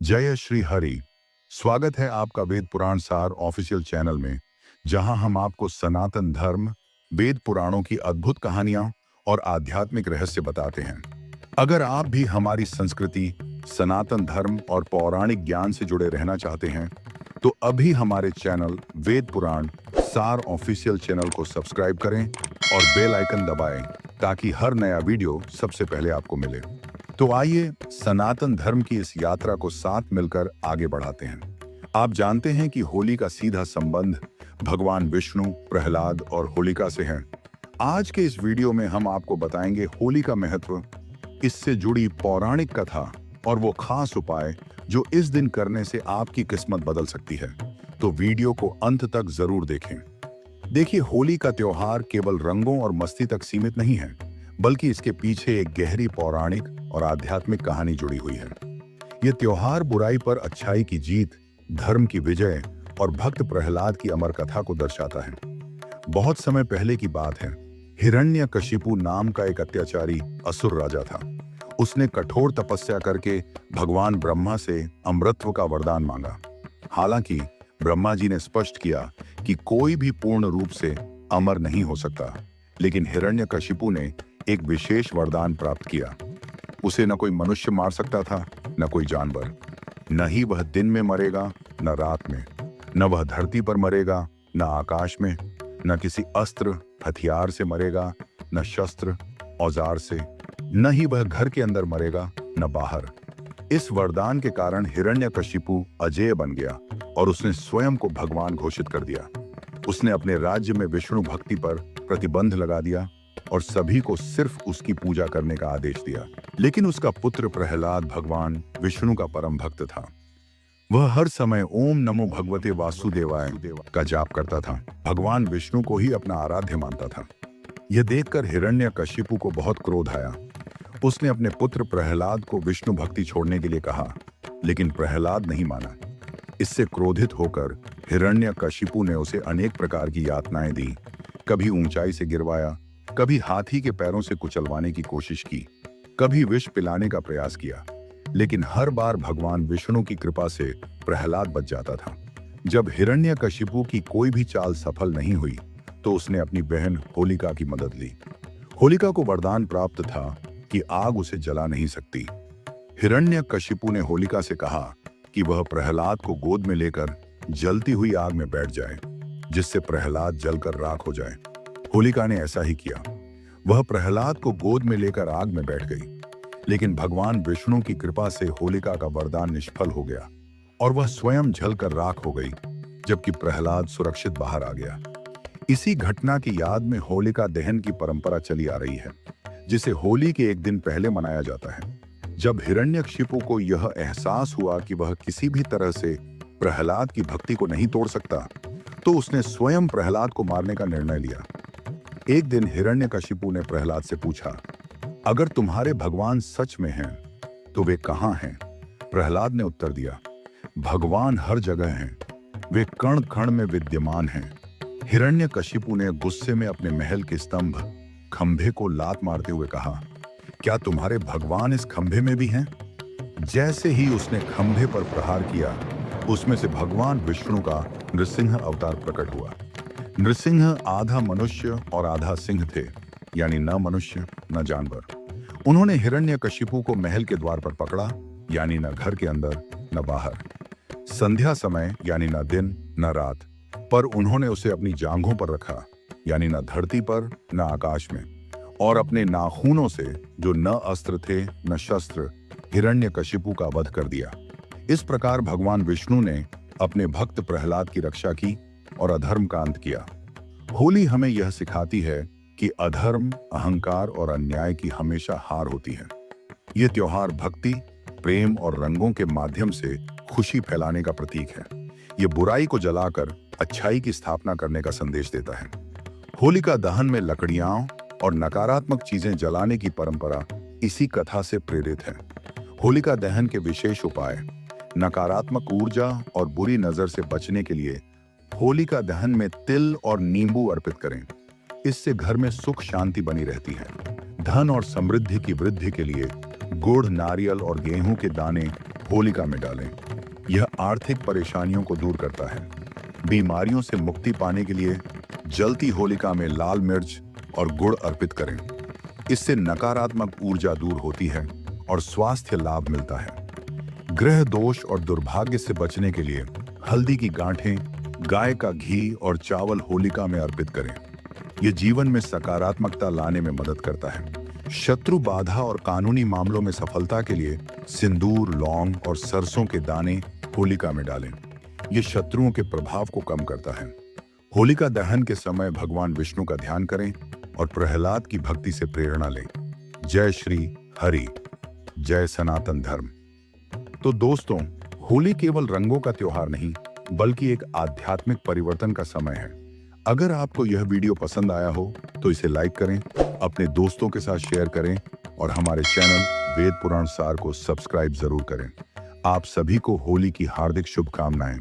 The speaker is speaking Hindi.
जय श्री हरि। स्वागत है आपका वेद पुराण सार ऑफिशियल चैनल में, जहां हम आपको सनातन धर्म, वेद पुराणों की अद्भुत कहानियां और आध्यात्मिक रहस्य बताते हैं। अगर आप भी हमारी संस्कृति, सनातन धर्म और पौराणिक ज्ञान से जुड़े रहना चाहते हैं, तो अभी हमारे चैनल वेद पुराण सार ऑफिशियल चैनल को सब्सक्राइब करें और बेल आइकन दबाएं, ताकि हर नया वीडियो सबसे पहले आपको मिले। तो आइए सनातन धर्म की इस यात्रा को साथ मिलकर आगे बढ़ाते हैं। आप जानते हैं कि होली का सीधा संबंध भगवान विष्णु, प्रहलाद और होलिका से है। आज के इस वीडियो में हम आपको बताएंगे होली का महत्व, इससे जुड़ी पौराणिक कथा और वो खास उपाय जो इस दिन करने से आपकी किस्मत बदल सकती है। तो वीडियो को अंत तक जरूर देखें। देखिए, होली का त्योहार केवल रंगों और मस्ती तक सीमित नहीं है, बल्कि इसके पीछे एक गहरी पौराणिक और आध्यात्मिक कहानी जुड़ी हुई है। ये त्योहार बुराई पर अच्छाई की जीत, धर्म की विजय और भक्त प्रहलाद की अमर कथा को दर्शाता है। बहुत समय पहले की बात है। हिरण्यकशिपु नाम का एक अत्याचारी असुर राजा था। उसने कठोर तपस्या करके भगवान ब्रह्मा से अमरत्व का वरदान मांगा। हालांकि ब्रह्मा जी ने स्पष्ट किया कि कोई भी पूर्ण रूप से अमर नहीं हो सकता, लेकिन हिरण्यकशिपु ने एक विशेष वरदान प्राप्त किया। उसे न कोई मनुष्य मार सकता था, न कोई जानवर। न ही वह दिन में मरेगा, न रात में। न वह धरती पर मरेगा, न आकाश में। न किसी अस्त्र हथियार से मरेगा, न शस्त्र औजार से। न ही वह घर के अंदर मरेगा, न बाहर। इस वरदान के कारण हिरण्यकशिपु अजेय बन गया और उसने स्वयं को भगवान घोषित कर दिया। उसने अपने राज्य में विष्णु भक्ति पर प्रतिबंध लगा दिया और सभी को सिर्फ उसकी पूजा करने का आदेश दिया। लेकिन उसका पुत्र प्रहलाद भगवान विष्णु का परम भक्त था। वह हर समय ओम नमो भगवते वासुदेवाय का जाप करता था। भगवान विष्णु को ही अपना आराध्य मानता था। यह देखकर हिरण्यकशिपु को बहुत क्रोध आया। उसने अपने पुत्र प्रहलाद को विष्णु भक्ति छोड़ने के लिए कहा, लेकिन प्रहलाद नहीं माना। इससे क्रोधित होकर हिरण्यकशिपु ने उसे अनेक प्रकार की यातनाएं दी। कभी ऊंचाई से गिरवाया, कभी हाथी के पैरों से कुचलवाने की कोशिश की, कभी विष पिलाने का प्रयास किया, लेकिन हर बार भगवान विष्णु की कृपा से प्रहलाद बच जाता था। जब हिरण्यकशिपु की कोई भी चाल सफल नहीं हुई, तो उसने अपनी बहन होलिका की मदद ली। होलिका को वरदान प्राप्त था कि आग उसे जला नहीं सकती। हिरण्यकशिपु ने होलिका से कहा कि वह प्रहलाद को गोद में लेकर जलती हुई आग में बैठ जाए, जिससे प्रहलाद जलकर राख हो जाए। होलिका ने ऐसा ही किया। वह प्रहलाद को गोद में लेकर आग में बैठ गई, लेकिन भगवान विष्णु की कृपा से होलिका का वरदान निष्फल हो गया और वह स्वयं जलकर राख हो गई, जबकि प्रहलाद सुरक्षित बाहर आ गया। इसी घटना की याद में होलिका दहन की परंपरा चली आ रही है, जिसे होली के एक दिन पहले मनाया जाता है। जब हिरण्यकशिपु को यह एहसास हुआ कि वह किसी भी तरह से प्रहलाद की भक्ति को नहीं तोड़ सकता, तो उसने स्वयं प्रहलाद को मारने का निर्णय लिया। एक दिन हिरण्यकशिपु ने प्रहलाद से पूछा, अगर तुम्हारे भगवान सच में हैं, तो वे कहाँ हैं? प्रहलाद ने उत्तर दिया, भगवान हर जगह हैं, वे कण कण में विद्यमान हैं। हिरण्यकशिपु ने गुस्से में अपने महल के स्तंभ खंभे को लात मारते हुए कहा, क्या तुम्हारे भगवान इस खंभे में भी हैं? जैसे ही उसने खंभे पर प्रहार किया, उसमें से भगवान विष्णु का नृसिंह अवतार प्रकट हुआ। नृसिंह आधा मनुष्य और आधा सिंह थे, यानी न मनुष्य न जानवर। उन्होंने हिरण्यकशिपु को महल के द्वार पर पकड़ा, यानी न घर के अंदर न बाहर। संध्या समय, यानी न दिन न रात, पर उन्होंने उसे अपनी जांघों पर रखा, यानी न धरती पर न आकाश में। और अपने नाखूनों से, जो न अस्त्र थे न शस्त्र, हिरण्यकशिपु का वध कर दिया। इस प्रकार भगवान विष्णु ने अपने भक्त प्रहलाद की रक्षा की और अधर्म का अंत किया। होली हमें यह सिखाती है कि अधर्म, अहंकार और अन्याय की हमेशा हार होती है। ये त्योहार भक्ति, प्रेम और रंगों के माध्यम से खुशी फैलाने का प्रतीक है। ये बुराई को जलाकर अच्छाई की स्थापना करने का संदेश देता है। होलिका दहन में लकड़ियां और नकारात्मक चीजें जलाने की परंपरा इसी कथा से प्रेरित है। होलिका दहन के विशेष उपाय: नकारात्मक ऊर्जा और बुरी नजर से बचने के लिए होलिका दहन में तिल और नींबू अर्पित करें। इससे घर में सुख शांति बनी रहती है। धन और समृद्धि की वृद्धि के लिए गुड़, नारियल और गेहूं के दाने होलिका में डालें। यह आर्थिक परेशानियों को दूर करता है। बीमारियों से मुक्ति पाने के लिए जलती होलिका में लाल मिर्च और गुड़ अर्पित करें। इससे नकारात्मक ऊर्जा दूर होती है और स्वास्थ्य लाभ मिलता है। ग्रह दोष और दुर्भाग्य से बचने के लिए हल्दी की गांठें, गाय का घी और चावल होलिका में अर्पित करें। यह जीवन में सकारात्मकता लाने में मदद करता है। शत्रु बाधा और कानूनी मामलों में सफलता के लिए सिंदूर, लौंग और सरसों के दाने होलिका में डालें। यह शत्रुओं के प्रभाव को कम करता है। होलिका दहन के समय भगवान विष्णु का ध्यान करें और प्रहलाद की भक्ति से प्रेरणा लें। जय श्री हरि, जय सनातन धर्म। तो दोस्तों, होली केवल रंगों का त्योहार नहीं, बल्कि एक आध्यात्मिक परिवर्तन का समय है। अगर आपको यह वीडियो पसंद आया हो तो इसे लाइक करें, अपने दोस्तों के साथ शेयर करें और हमारे चैनल वेद पुराण सार को सब्सक्राइब जरूर करें। आप सभी को होली की हार्दिक शुभकामनाएं।